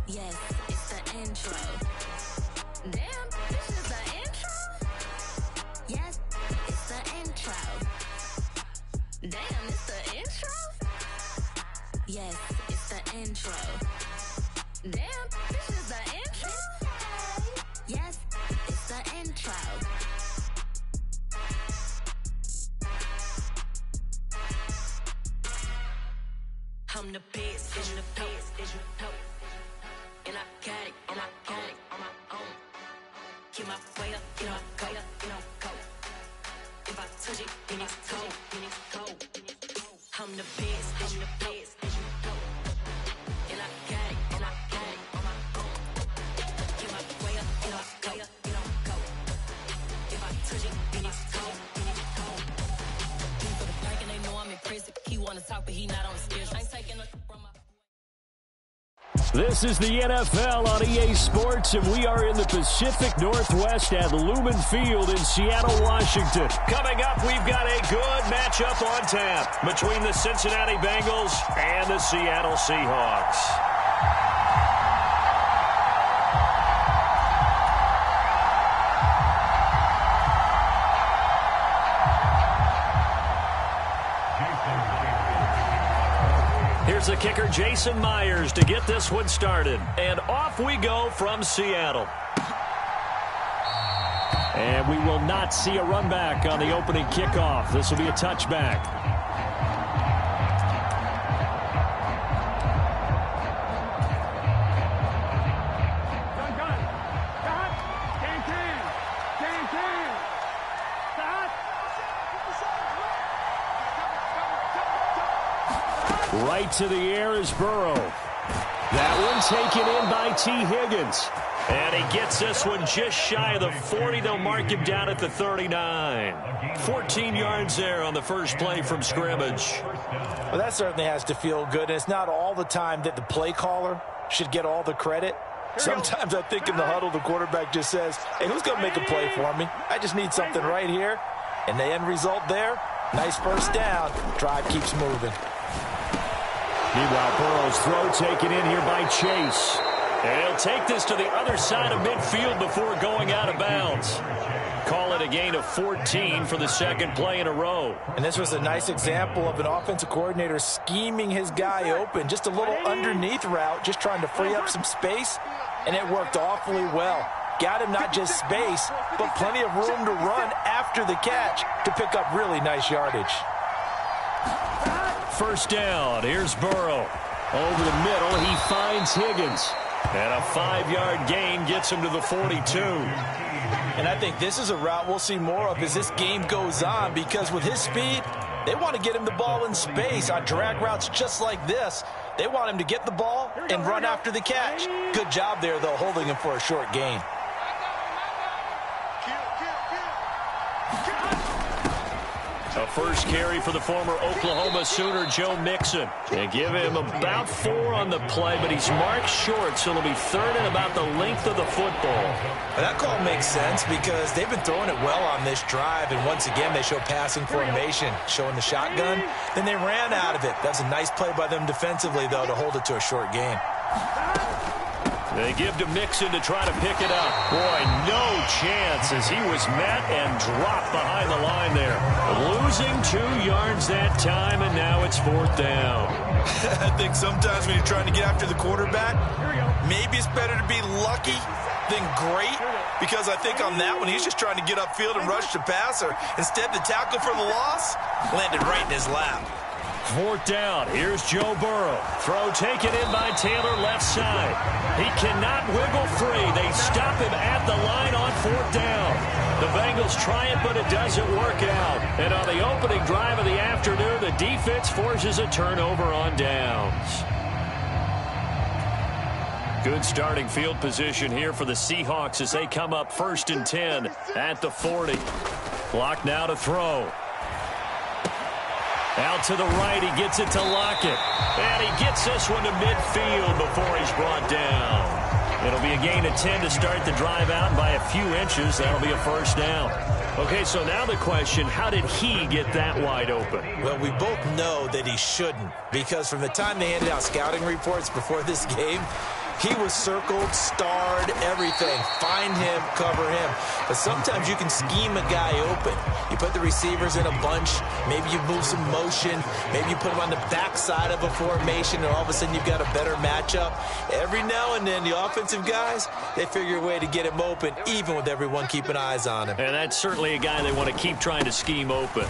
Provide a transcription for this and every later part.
Yes, it's the intro. Damn, this is the intro? Yes, it's the intro. Damn, it's the intro? Yes, it's the intro. Damn, this is the intro? Yes, it's the intro. I'm the best, is you know. And I got it, on my own. Get my way up, go. If I touch it, then it's cold. I'm the best, is you know. And I got it, on my own. Get my way up, go. If I touch it, then it's cold. For the park and they know I'm in prison. He wanna talk, but he not on the schedule. I ain't taking nothing from my... This is the NFL on EA Sports, and we are in the Pacific Northwest at Lumen Field in Seattle, Washington. Coming up, we've got a good matchup on tap between the Cincinnati Bengals and the Seattle Seahawks. Here's the kicker, Jason Myers, to get this one started. And off we go from Seattle. And we will not see a run back on the opening kickoff. This will be a touchback. Right to the air is Burrow. That one taken in by T. Higgins. And he gets this one just shy of the 40. They'll mark him down at the 39. 14 yards there on the first play from scrimmage. Well, that certainly has to feel good. And it's not all the time that the play caller should get all the credit. Sometimes I think in the huddle, the quarterback just says, hey, who's going to make a play for me? I just need something right here. And the end result there, nice first down. Drive keeps moving. Meanwhile, Burrow's throw taken in here by Chase. And he'll take this to the other side of midfield before going out of bounds. Call it a gain of 14 for the second play in a row. And this was a nice example of an offensive coordinator scheming his guy open. Just a little underneath route, just trying to free up some space. And it worked awfully well. Got him not just space, but plenty of room to run after the catch to pick up really nice yardage. First down, here's Burrow. Over the middle, he finds Higgins. And a 5-yard gain gets him to the 42. And I think this is a route we'll see more of as this game goes on, because with his speed, they want to get him the ball in space on drag routes just like this. They want him to get the ball and run after the catch. Good job there, though, holding him for a short gain. A first carry for the former Oklahoma Sooner, Joe Mixon. They give him about 4 on the play, but he's marked short, so it'll be third and about the length of the football. Well, that call makes sense because they've been throwing it well on this drive, and once again they show passing formation, showing the shotgun. Then they ran out of it. That's a nice play by them defensively, though, to hold it to a short gain. They give to Mixon to try to pick it up. Boy, no chance as he was met and dropped behind the line there. Losing 2 yards that time, and now it's fourth down. I think sometimes when you're trying to get after the quarterback, maybe it's better to be lucky than great, because I think on that one, he's just trying to get upfield and rush the passer. Instead, the tackle for the loss landed right in his lap. Fourth down. Here's Joe Burrow. Throw taken in by Taylor left side. He cannot wiggle free. They stop him at the line on fourth down. The Bengals try it, but it doesn't work out. And on the opening drive of the afternoon, the defense forces a turnover on downs. Good starting field position here for the Seahawks as they come up 1st and 10 at the 40. Clock now to throw. Out to the right, he gets it to Lockett. And he gets this one to midfield before he's brought down. It'll be a gain of 10 to start the drive out by a few inches. That'll be a first down. Okay, so now the question, how did he get that wide open? Well, we both know that he shouldn't, because from the time they handed out scouting reports before this game, He was circled, starred, everything. Find him, cover him. But sometimes you can scheme a guy open. You put the receivers in a bunch. Maybe you move some motion. Maybe you put them on the backside of a formation, and all of a sudden you've got a better matchup. Every now and then, the offensive guys, they figure a way to get him open, even with everyone keeping eyes on him. And that's certainly a guy they want to keep trying to scheme open.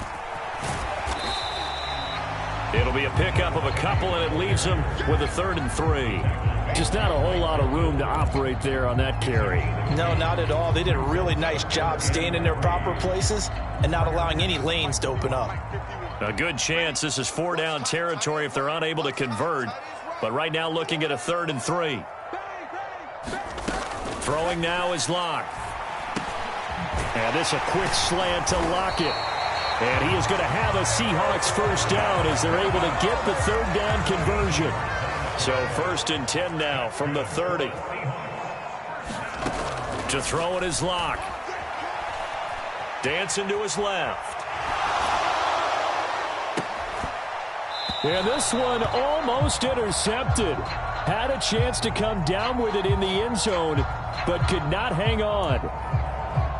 It'll be a pickup of a couple, and it leaves him with a 3rd and 3. Just not a whole lot of room to operate there on that carry. No, not at all. They did a really nice job staying in their proper places and not allowing any lanes to open up. A good chance this is 4-down territory if they're unable to convert. But right now looking at a 3rd and 3. Throwing now is Locke. And this a quick slant to Lockett. And he is going to have a Seahawks first down as they're able to get the 3rd down conversion. So 1st and 10 now from the 30. To throw it is Locke. Dancing to his left. And this one almost intercepted. Had a chance to come down with it in the end zone, but could not hang on.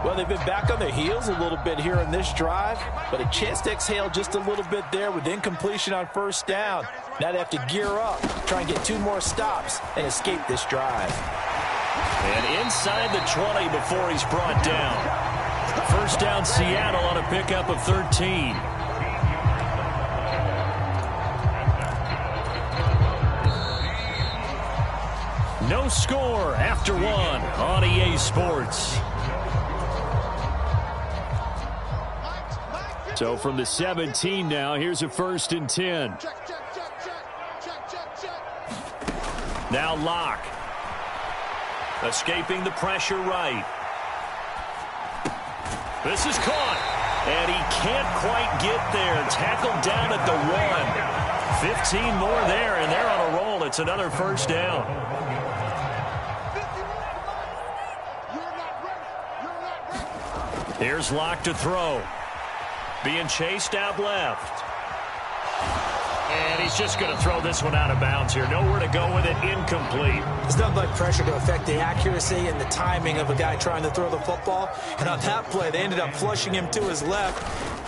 Well, they've been back on their heels a little bit here in this drive, but a chance to exhale just a little bit there with incompletion on 1st down. Now they have to gear up, try and get 2 more stops, and escape this drive. And inside the 20 before he's brought down. 1st down Seattle on a pickup of 13. No score after 1 on EA Sports. So from the 17 now, here's a 1st and 10. Now Locke. Escaping the pressure right. This is caught. And he can't quite get there. Tackled down at the 1. 15 more there, and they're on a roll. It's another 1st down. Here's Locke to throw. Being chased out left. And he's just going to throw this one out of bounds here. Nowhere to go with it. Incomplete. There's nothing like pressure to affect the accuracy and the timing of a guy trying to throw the football. And on that play, they ended up flushing him to his left.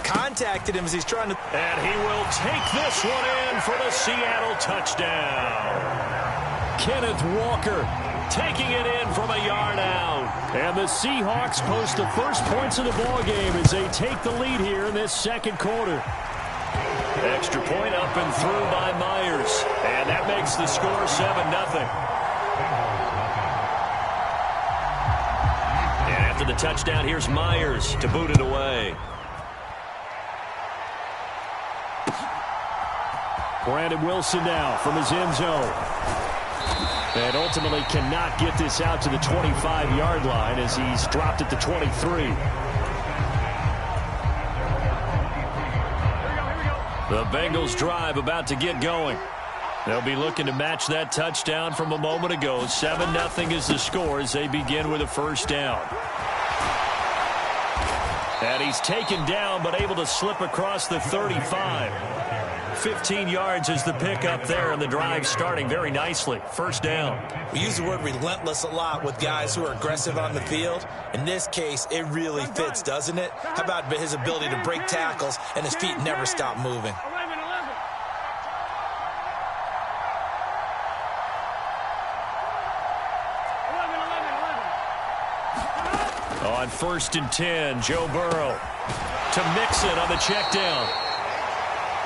Contacted him as he's trying to... And he will take this one in for the Seattle touchdown. Kenneth Walker taking it in from a yard out. And the Seahawks post the first points of the ballgame as they take the lead here in this 2nd quarter. Extra point up and through by Myers. And that makes the score 7-0. And after the touchdown, here's Myers to boot it away. Brandon Wilson now from his end zone. And ultimately cannot get this out to the 25-yard line as he's dropped at the 23. The Bengals drive about to get going. They'll be looking to match that touchdown from a moment ago. 7-0 is the score as they begin with a 1st down. And he's taken down but able to slip across the 35. 15 yards is the pickup there, and the drive starting very nicely. 1st down. We use the word relentless a lot with guys who are aggressive on the field. In this case, it really fits, doesn't it? How about his ability to break tackles and his feet never stop moving? On 1st and 10, Joe Burrow to Mixon on the check down.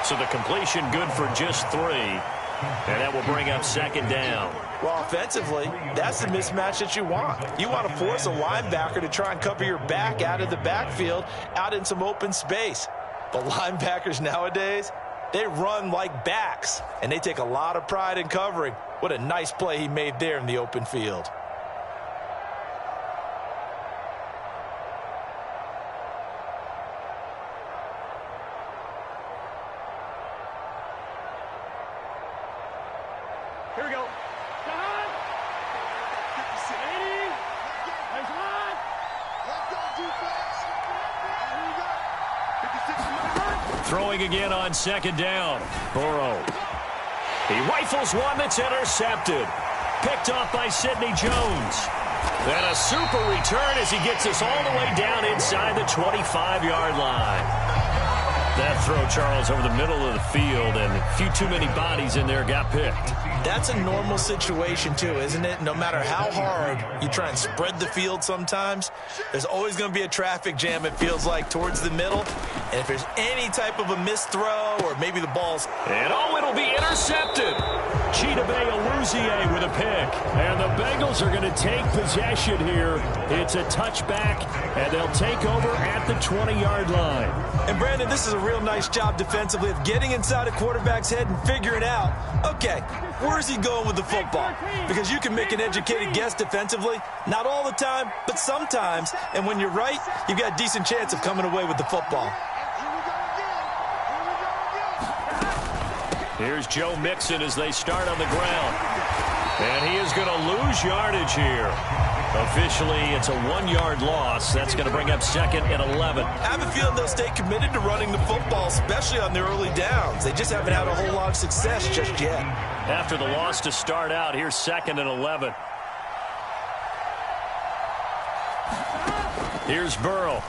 So the completion good for just 3. And that will bring up 2nd down. Well, offensively, that's the mismatch that you want. You want to force a linebacker to try and cover your back out of the backfield, out in some open space. But linebackers nowadays, they run like backs, and they take a lot of pride in covering. What a nice play he made there in the open field. Here we go. John. 80. There's one. Let's go, defense. Here we go. 56. Throwing again on 2nd down. Burrow. He rifles one that's intercepted. picked off by Sidney Jones. And a super return as he gets us all the way down inside the 25-yard line. That throw, Charles, over the middle of the field, and a few too many bodies in there got picked. That's a normal situation, too, isn't it? No matter how hard you try and spread the field sometimes, there's always going to be a traffic jam, it feels like, towards the middle. And if there's any type of a missed throw or maybe the ball's... And, it'll be intercepted. Chidobe Awuzie with a pick. And the Bengals are going to take possession here. It's a touchback, and they'll take over at the 20-yard line. And, Brandon, this is a real nice job defensively of getting inside a quarterback's head and figuring out, okay, where's he going with the football? Because you can make an educated guess defensively. Not all the time, but sometimes. And when you're right, you've got a decent chance of coming away with the football. Here's Joe Mixon as they start on the ground. And he is going to lose yardage here. Officially, it's a 1-yard loss. That's going to bring up 2nd and 11. I have a feeling they'll stay committed to running the football, especially on their early downs. They just haven't had a whole lot of success just yet. After the loss to start out, here's 2nd and 11. Here's Burrow.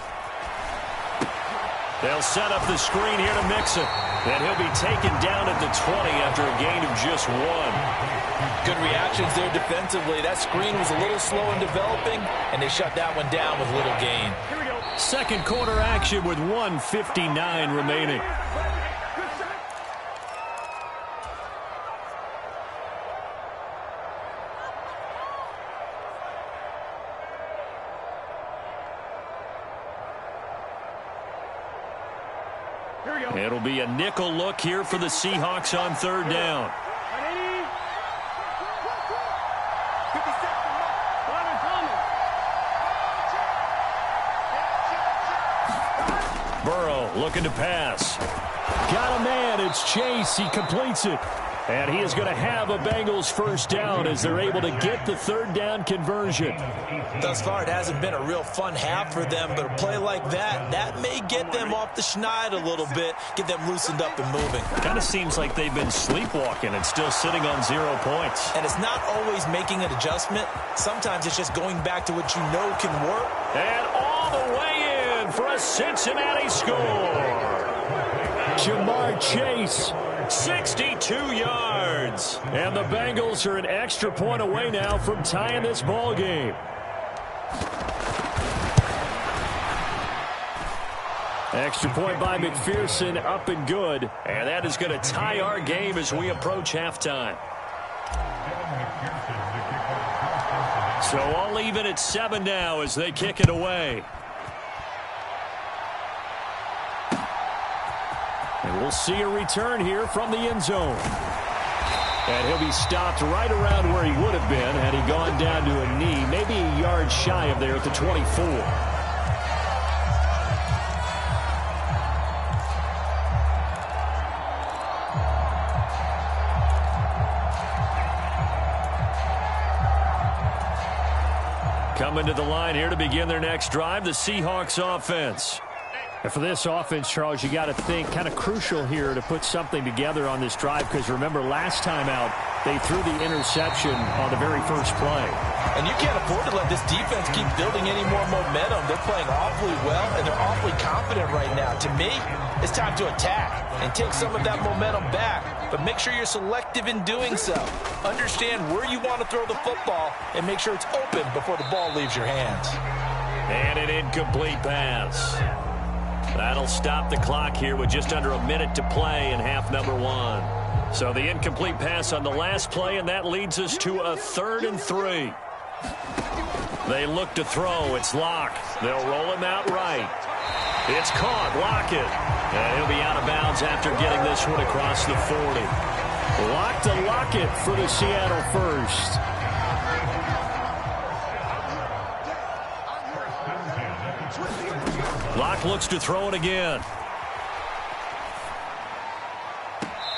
They'll set up the screen here to Mixon. And he'll be taken down at the 20 after a gain of just 1. Good reactions there defensively. That screen was a little slow in developing, and they shut that one down with little gain. Second quarter action with 1:59 remaining. It'll be a nickel look here for the Seahawks on 3rd down. Burrow looking to pass. Got a man. It's Chase. He completes it. And he is going to have a Bengals first down as they're able to get the 3rd down conversion. Thus far, it hasn't been a real fun half for them, but a play like that may get them off the schneid a little bit, get them loosened up and moving. Kind of seems like they've been sleepwalking and still sitting on 0 points. And it's not always making an adjustment. Sometimes it's just going back to what you know can work. And all the way in for a Cincinnati score. Jamar Chase, 62 yards. And the Bengals are an extra point away now from tying this ball game. Extra point by McPherson, up and good. And that is going to tie our game as we approach halftime. So all even at 7 now as they kick it away. And we'll see a return here from the end zone. And he'll be stopped right around where he would have been had he gone down to a knee, maybe a yard shy of there at the 24. Coming to the line here to begin their next drive, the Seahawks offense. And for this offense, Charles, you got to think kind of crucial here to put something together on this drive, because remember last time out they threw the interception on the very first play. And you can't afford to let this defense keep building any more momentum. They're playing awfully well, and they're awfully confident right now. To me, it's time to attack and take some of that momentum back. But make sure you're selective in doing so. Understand where you want to throw the football and make sure it's open before the ball leaves your hands. And an incomplete pass. That'll stop the clock here with just under a minute to play in half number 1. So the incomplete pass on the last play, and that leads us to a 3rd and 3. They look to throw. It's Locke. They'll roll him out right. It's caught. Lockett. And he'll be out of bounds after getting this one across the 40. Locke to Lockett for the Seattle first. Locke looks to throw it again.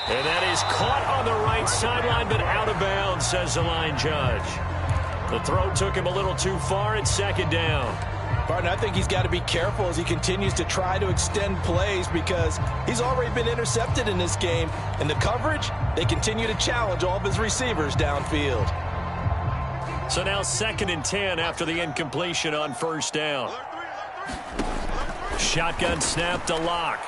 And that is caught on the right sideline, but out of bounds, says the line judge. The throw took him a little too far. It's 2nd down. Barton, I think he's got to be careful as he continues to try to extend plays, because he's already been intercepted in this game. And the coverage, they continue to challenge all of his receivers downfield. So now 2nd and 10 after the incompletion on first down. Shotgun snap to Locke.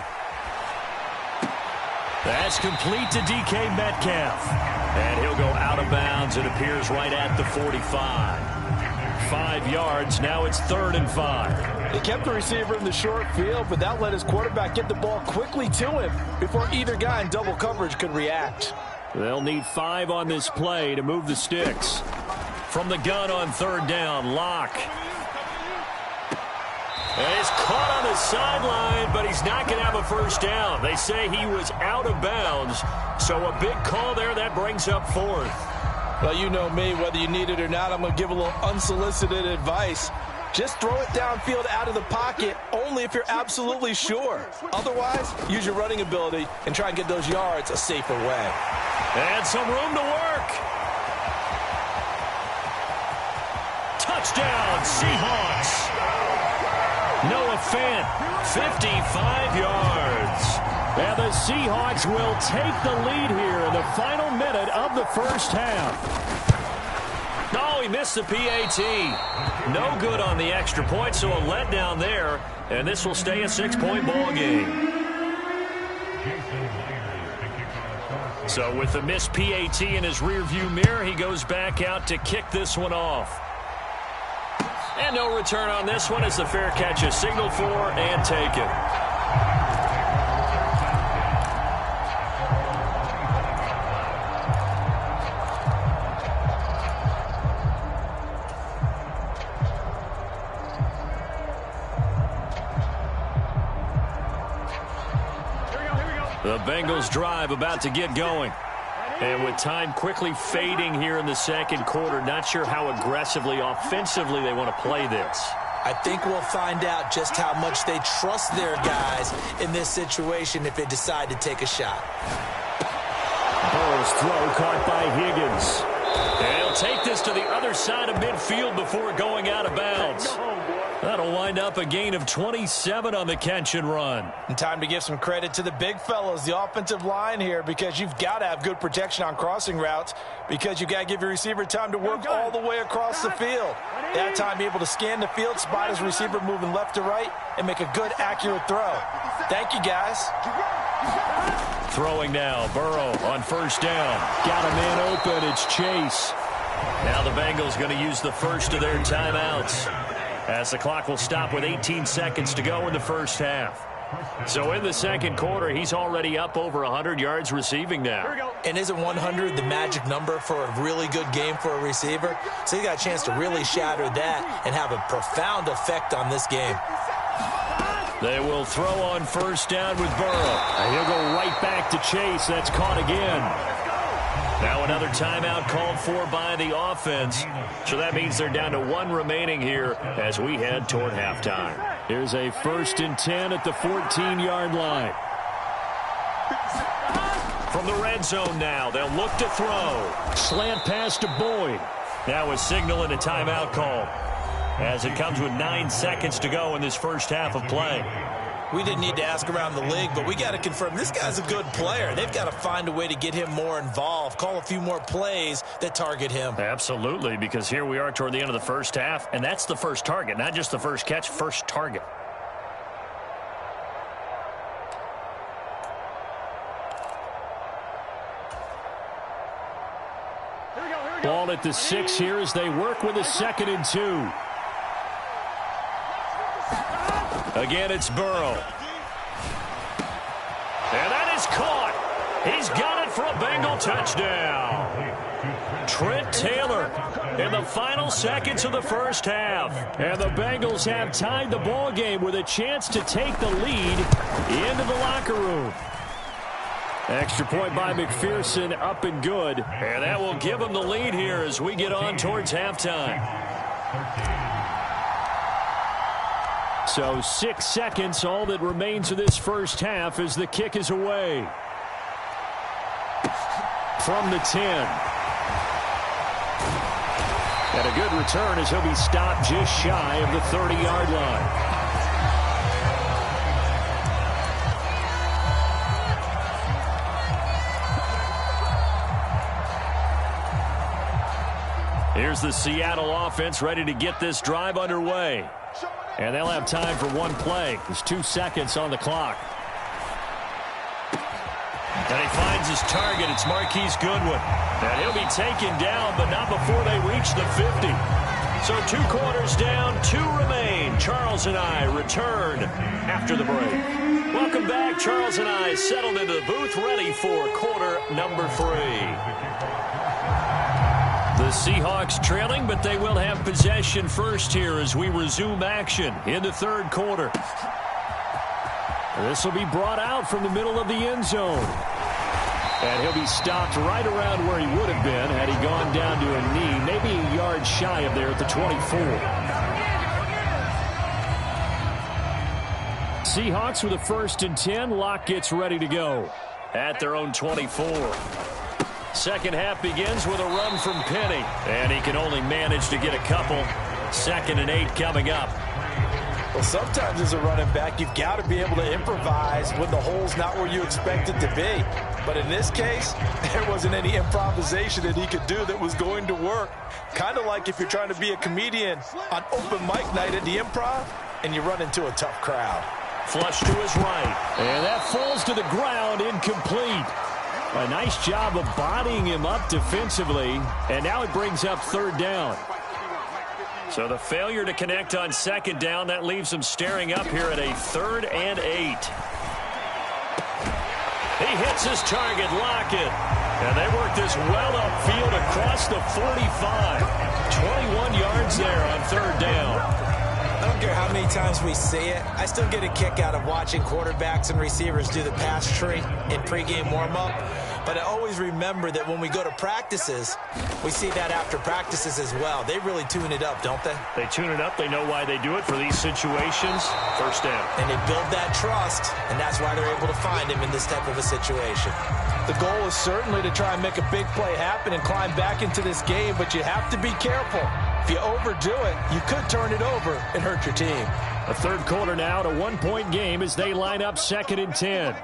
That's complete to DK Metcalf. And he'll go out of bounds. It appears right at the 45. 5 yards. Now it's 3rd and 5. He kept the receiver in the short field, but that let his quarterback get the ball quickly to him before either guy in double coverage could react. They'll need 5 on this play to move the sticks. From the gun on 3rd down, Locke. And he's caught on the sideline, but he's not going to have a first down. They say he was out of bounds, so a big call there. That brings up 4th. Well, you know me, whether you need it or not, I'm going to give a little unsolicited advice. Just throw it downfield out of the pocket only if you're absolutely sure. Otherwise, use your running ability and try and get those yards a safer way. And some room to work. Touchdown, Seahawks. Noah Fant, 55 yards. And the Seahawks will take the lead here in the final minute of the first half. No, he missed the PAT. No good on the extra point, so a letdown there. And this will stay a 6-point ball game. So with the missed PAT in his rearview mirror, he goes back out to kick this one off. And no return on this one as the fair catch is signaled for and taken. The Bengals drive about to get going. And with time quickly fading here in the second quarter, not sure how aggressively, offensively they want to play this. I think we'll find out just how much they trust their guys in this situation if they decide to take a shot. Burrow's throw caught by Higgins. And he'll take this to the other side of midfield before going out of bounds. That'll wind up a gain of 27 on the catch and run. And time to give some credit to the big fellas, the offensive line here, because you've got to have good protection on crossing routes because you've got to give your receiver time to work all the way across the field. That time, able to scan the field, spot his receiver moving left to right, and make a good, accurate throw. Thank you, guys. Throwing now, Burrow on first down. Got a man open, it's Chase. Now the Bengals going to use the first of their timeouts, as the clock will stop with 18 seconds to go in the first half. So in the second quarter, he's already up over 100 yards receiving now. And isn't 100 the magic number for a really good game for a receiver? So you got a chance to really shatter that and have a profound effect on this game. They will throw on first down with Burrow. And he'll go right back to Chase. That's caught again. Now another timeout called for by the offense. So that means they're down to 1 remaining here as we head toward halftime. Here's a 1st and 10 at the 14-yard line. From the red zone now, they'll look to throw. Slant pass to Boyd. Now a signal and a timeout call, as it comes with 9 seconds to go in this first half of play. We didn't need to ask around the league, but we got to confirm this guy's a good player. They've got to find a way to get him more involved, call a few more plays that target him. Absolutely, because here we are toward the end of the first half, and that's the first target, not just the first catch, first target. Ball at the 6 here as they work with a 2nd and 2. Again, it's Burrow. And that is caught. He's got it for a Bengal touchdown. Trent Taylor in the final seconds of the first half. And the Bengals have tied the ball game with a chance to take the lead into the locker room. Extra point by McPherson, up and good. And that will give them the lead here as we get on towards halftime. So 6 seconds, all that remains of this first half as the kick is away. From the 10. And a good return as he'll be stopped just shy of the 30-yard line. Here's the Seattle offense ready to get this drive underway. And they'll have time for one play. There's 2 seconds on the clock. And he finds his target. It's Marquise Goodwin. And he'll be taken down, but not before they reach the 50. So 2 quarters down, 2 remain. Charles and I return after the break. Welcome back. Charles and I settled into the booth, ready for quarter number 3. The Seahawks trailing, but they will have possession first here as we resume action in the 3rd quarter. This will be brought out from the middle of the end zone. And he'll be stopped right around where he would have been had he gone down to a knee, maybe a yard shy of there at the 24. Seahawks with a 1st and 10. Locke gets ready to go at their own 24. Second half begins with a run from Penny. And he can only manage to get a couple. 2nd and 8 coming up. Well, sometimes as a running back, you've got to be able to improvise when the hole's not where you expect it to be. But in this case, there wasn't any improvisation that he could do that was going to work. Kind of like if you're trying to be a comedian on open mic night at the Improv and you run into a tough crowd. Flush to his right. And that falls to the ground, incomplete. A nice job of bodying him up defensively. And now it brings up 3rd down. So the failure to connect on 2nd down, that leaves him staring up here at a 3rd and 8. He hits his target, Lockett. And they work this well upfield across the 45. 21 yards there on 3rd down. I don't care how many times we see it. I still get a kick out of watching quarterbacks and receivers do the pass tree in pregame warm-up. But I always remember that when we go to practices, we see that after practices as well. They really tune it up, don't they? They tune it up. They know why they do it for these situations. 1st down. And they build that trust, and that's why they're able to find him in this type of a situation. The goal is certainly to try and make a big play happen and climb back into this game, but you have to be careful. If you overdo it, you could turn it over and hurt your team. A 3rd quarter now, a 1-point game as they line up 2nd and 10.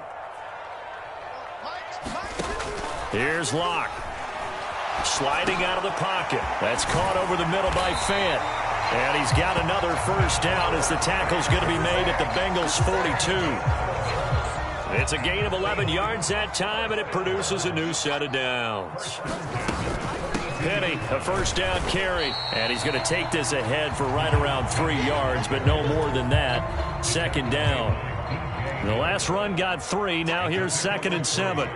Here's Locke. Sliding out of the pocket. That's caught over the middle by Fant. And he's got another 1st down as the tackle's going to be made at the Bengals' 42. It's a gain of 11 yards that time, and it produces a new set of downs. Penny, a 1st down carry. And he's going to take this ahead for right around 3 yards, but no more than that. 2nd down. The last run got 3. Now here's 2nd and 7.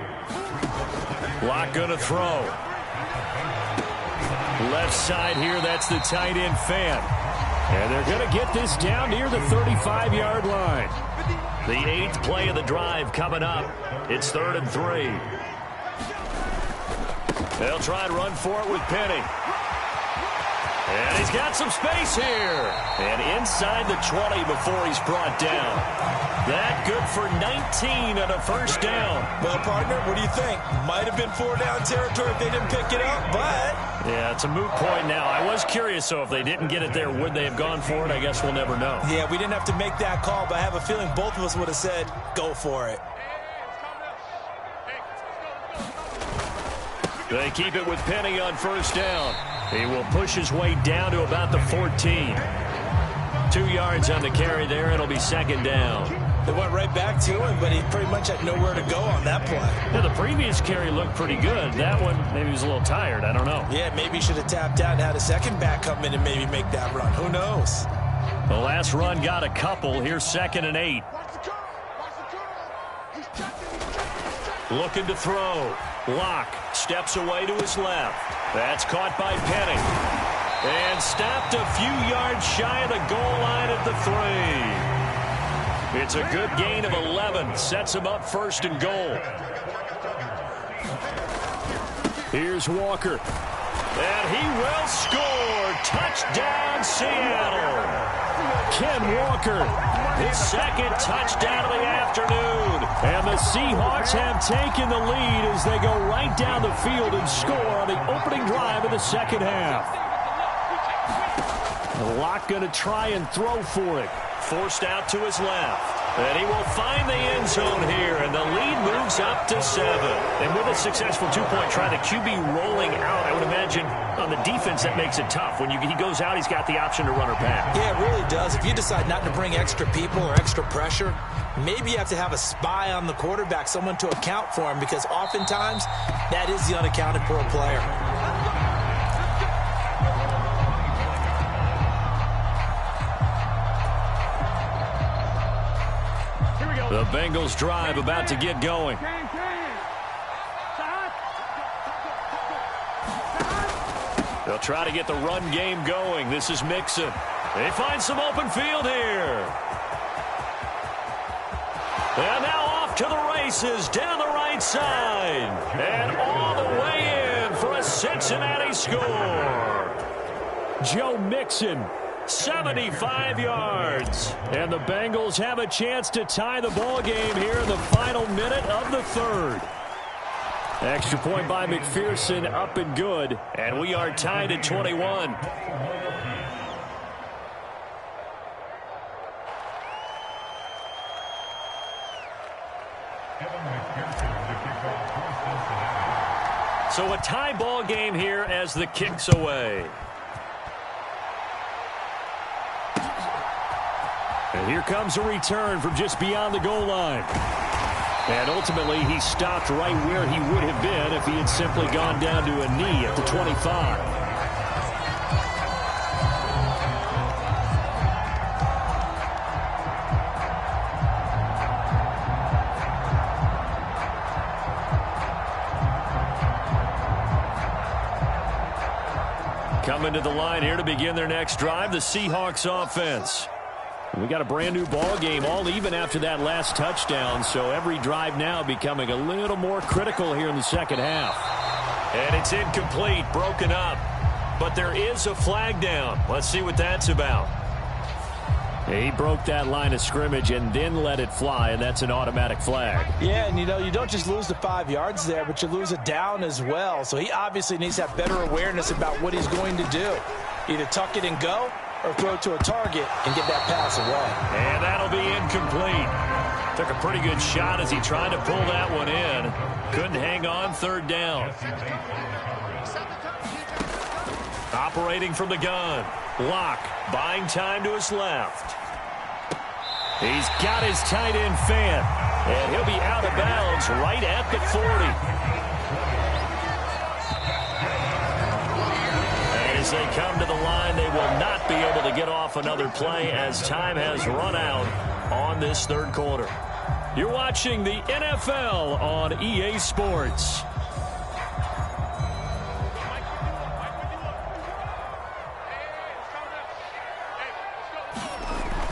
Locke going to throw. Left side here, that's the tight end Fant. And they're going to get this down near the 35-yard line. The 8th play of the drive coming up. It's 3rd and 3. They'll try and run for it with Penny. And he's got some space here. And inside the 20 before he's brought down. That good for 19 on a 1st down. Well, partner, what do you think? Might have been 4-down territory if they didn't pick it up, but... Yeah, it's a moot point now. I was curious, so if they didn't get it there, would they have gone for it? I guess we'll never know. Yeah, we didn't have to make that call, but I have a feeling both of us would have said, go for it. They keep it with Penny on 1st down. He will push his way down to about the 14. 2 yards on the carry there. It'll be 2nd down. They went right back to him, but he pretty much had nowhere to go on that play. Yeah, the previous carry looked pretty good. That one, maybe he was a little tired. I don't know. Yeah, maybe he should have tapped out and had a second back come in and maybe make that run. Who knows? The last run got a couple. Here's 2nd and 8. Looking to throw. Locke steps away to his left. That's caught by Penny. And stopped a few yards shy of the goal line at the 3. It's a good gain of 11. Sets him up 1st and goal. Here's Walker. And he will score. Touchdown, Seattle. Ken Walker, his 2nd touchdown of the afternoon. And the Seahawks have taken the lead as they go right down the field and score on the opening drive of the 2nd half. Locke going to try and throw for it. Forced out to his left. And he will find the end zone here, and the lead moves up to 7. And with a successful two-point try, the QB rolling out, I would imagine on the defense that makes it tough. When he goes out, he's got the option to run or pass. Yeah, it really does. If you decide not to bring extra people or extra pressure, maybe you have to have a spy on the quarterback, someone to account for him, because oftentimes that is the unaccounted for player. The Bengals drive about to get going. They'll try to get the run game going. This is Mixon. They find some open field here. And now off to the races down the right side. And all the way in for a Cincinnati score. Joe Mixon. 75 yards. And the Bengals have a chance to tie the ball game here in the final minute of the third. Extra point by McPherson, up and good. And we are tied at 21. So a tie ball game here as the kick's away. And here comes a return from just beyond the goal line. And ultimately, he stopped right where he would have been if he had simply gone down to a knee at the 25. Coming to the line here to begin their next drive, the Seahawks offense. We got a brand new ball game, all even after that last touchdown, so every drive now becoming a little more critical here in the second half. And it's incomplete, broken up, but there is a flag down. Let's see what that's about. He broke that line of scrimmage and then let it fly, and that's an automatic flag. Yeah, and you don't just lose the 5 yards there, but you lose it down as well. So he obviously needs to have better awareness about what he's going to do. Either tuck it and go, or throw it to a target and get that pass away. And that'll be incomplete. Took a pretty good shot as he tried to pull that one in. Couldn't hang on, third down. Operating from the gun. Locke buying time to his left. He's got his tight end fan. And he'll be out of bounds right at the 40. As they come to the line, they will not be able to get off another play as time has run out on this third quarter. You're watching the NFL on EA Sports.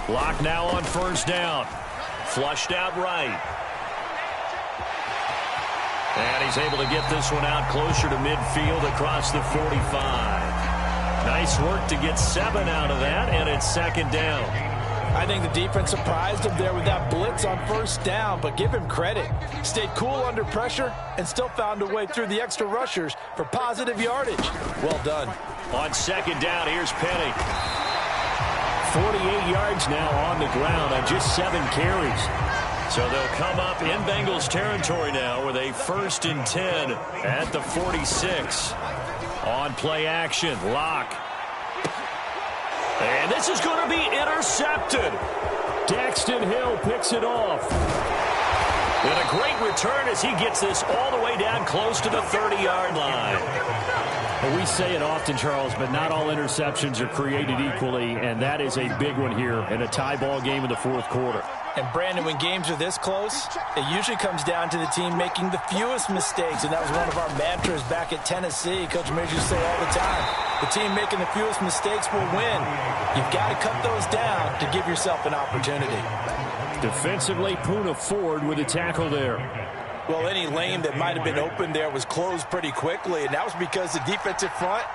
Locke now on first down. Flushed out right. And he's able to get this one out closer to midfield across the 45. Nice work to get 7 out of that, and it's second down. I think the defense surprised him there with that blitz on first down, but give him credit. Stayed cool under pressure and still found a way through the extra rushers for positive yardage. Well done. On second down, here's Penny. 48 yards now on the ground on just 7 carries. So they'll come up in Bengals territory now with a 1st and 10 at the 46. On play action, Locke. And this is going to be intercepted. Daxton Hill picks it off. And a great return as he gets this all the way down close to the 30-yard line. Well, we say it often, Charles, but not all interceptions are created equally, and that is a big one here in a tie ball game in the fourth quarter. And, Brandon, when games are this close, it usually comes down to the team making the fewest mistakes, and that was one of our mantras back at Tennessee. Coach Major used to say all the time, the team making the fewest mistakes will win. You've got to cut those down to give yourself an opportunity. Defensively, Poona Ford with a tackle there. Well, any lane that might have been open there was closed pretty quickly, and that was because the defensive front,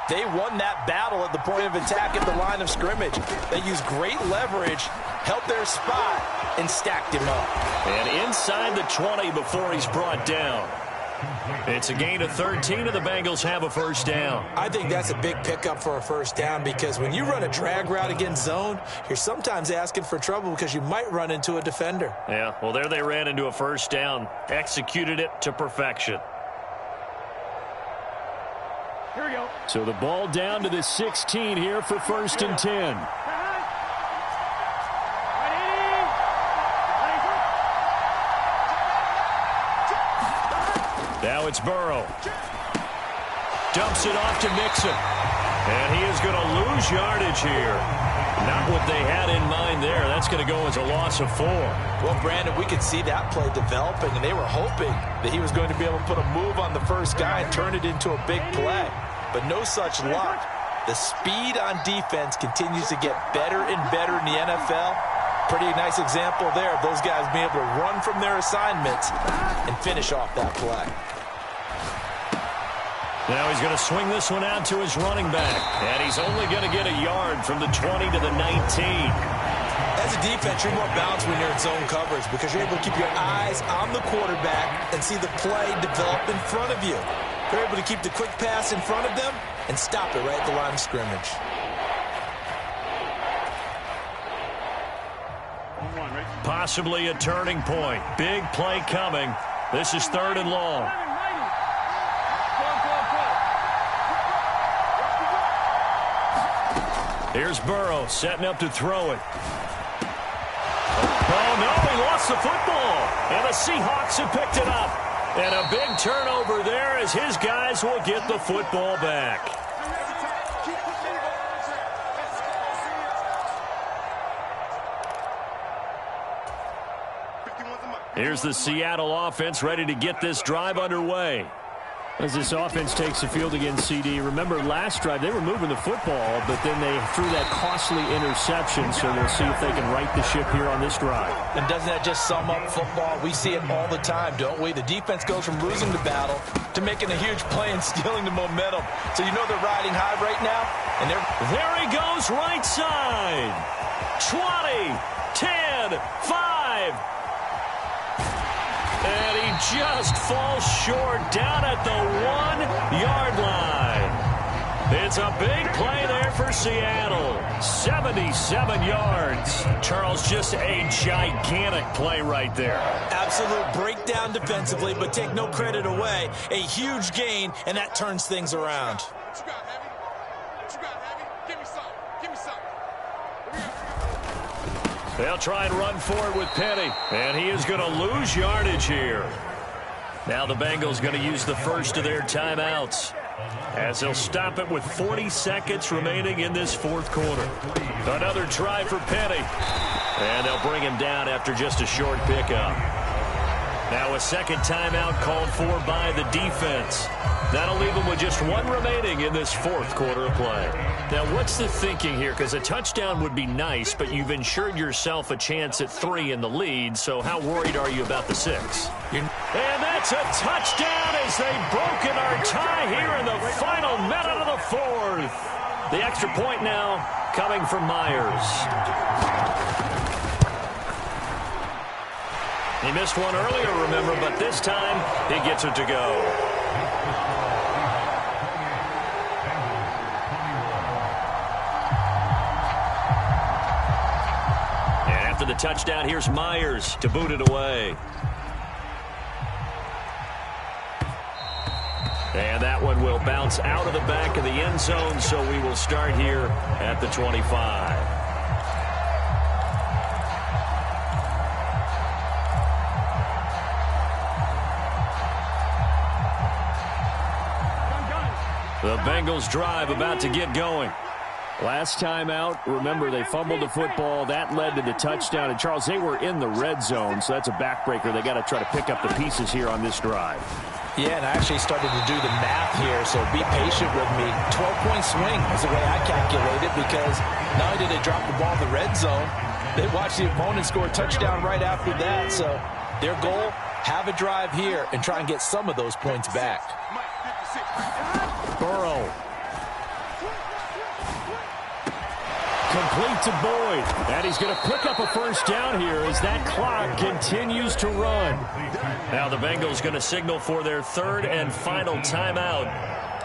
they won that battle at the point of attack at the line of scrimmage. They used great leverage, held their spot, and stacked him up. And inside the 20 before he's brought down. It's a gain of 13, and the Bengals have a first down. I think that's a big pickup for a first down because when you run a drag route against zone, you're sometimes asking for trouble because you might run into a defender. Yeah, well, there they ran into a first down. Executed it to perfection. Here we go. So the ball down to the 16 here for 1st and 10. Now it's Burrow. Dumps it off to Mixon. And he is going to lose yardage here. Not what they had in mind there. That's going to go as a loss of 4. Well, Brandon, we could see that play developing, and they were hoping that he was going to be able to put a move on the first guy and turn it into a big play. But no such luck. The speed on defense continues to get better and better in the NFL. Pretty nice example there of those guys being able to run from their assignments and finish off that play. Now he's going to swing this one out to his running back. And he's only going to get a yard from the 20 to the 19. As a defense, you're more balanced when you're in zone coverage because you're able to keep your eyes on the quarterback and see the play develop in front of you. You're able to keep the quick pass in front of them and stop it right at the line of scrimmage. Possibly a turning point. Big play coming. This is 3rd and long. Here's Burrow setting up to throw it. Oh, no, he lost the football. And the Seahawks have picked it up. And a big turnover there as his guys will get the football back. Here's the Seattle offense ready to get this drive underway. As this offense takes the field against CD, remember last drive they were moving the football, but then they threw that costly interception, so we'll see if they can right the ship here on this drive. And doesn't that just sum up football? We see it all the time, don't we? The defense goes from losing the battle to making a huge play and stealing the momentum. So you know they're riding high right now, and there he goes right side. 20, 10, 5. And he just falls short down at the 1-yard line. It's a big play there for Seattle. 77 yards. Charles, just a gigantic play right there. Absolute breakdown defensively, but take no credit away. A huge gain, and that turns things around. What you got, Heavy? What you got, Heavy? Give me some. Give me some. They'll try and run forward with Penny. And he is going to lose yardage here. Now the Bengals going to use the first of their timeouts, as they'll stop it with 40 seconds remaining in this 4th quarter. Another try for Penny. And they'll bring him down after just a short pickup. Now a second timeout called for by the defense. That'll leave them with just 1 remaining in this 4th quarter of play. Now, what's the thinking here? Because a touchdown would be nice, but you've ensured yourself a chance at 3 in the lead, so how worried are you about the 6? And that's a touchdown as they've broken our tie here in the final minute of the 4th. The extra point now coming from Myers. He missed one earlier, remember, but this time he gets it to go. And after the touchdown, here's Myers to boot it away. And that one will bounce out of the back of the end zone, so we will start here at the 25. The Bengals drive about to get going. Last time out, remember, they fumbled the football. That led to the touchdown. And, Charles, they were in the red zone, so that's a backbreaker. They got to try to pick up the pieces here on this drive. Yeah, and I actually started to do the math here, so be patient with me. 12-point swing is the way I calculate it, because not only did they drop the ball in the red zone, they watched the opponent score a touchdown right after that. So their goal, have a drive here and try and get some of those points back. Burrow. Complete to Boyd. And he's going to pick up a first down here as that clock continues to run. Now the Bengals going to signal for their third and final timeout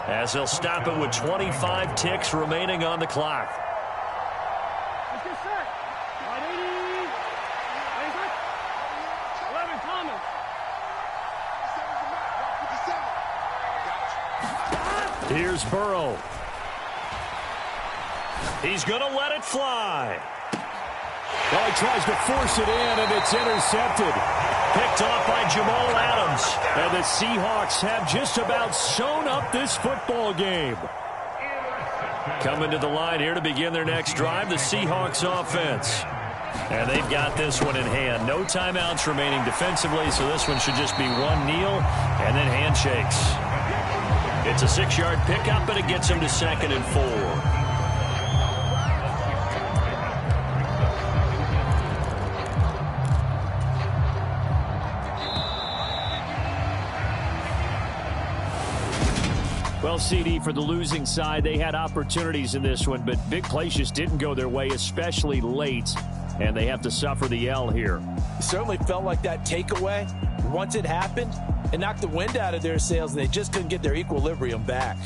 as they'll stop it with 25 ticks remaining on the clock. Let's get set. 180. 11 comments. Here's Burrow. He's going to let it fly. Well, he tries to force it in, and it's intercepted. Picked off by Jamal Adams. And the Seahawks have just about sewn up this football game. Coming to the line here to begin their next drive, the Seahawks offense. And they've got this one in hand. No timeouts remaining defensively, so this one should just be one kneel and then handshakes. It's a 6-yard pickup, and it gets him to 2nd and 4. Well, CD, for the losing side, they had opportunities in this one, but big plays just didn't go their way, especially late, and they have to suffer the L here. It certainly felt like that takeaway. Once it happened, it knocked the wind out of their sails, and they just couldn't get their equilibrium back.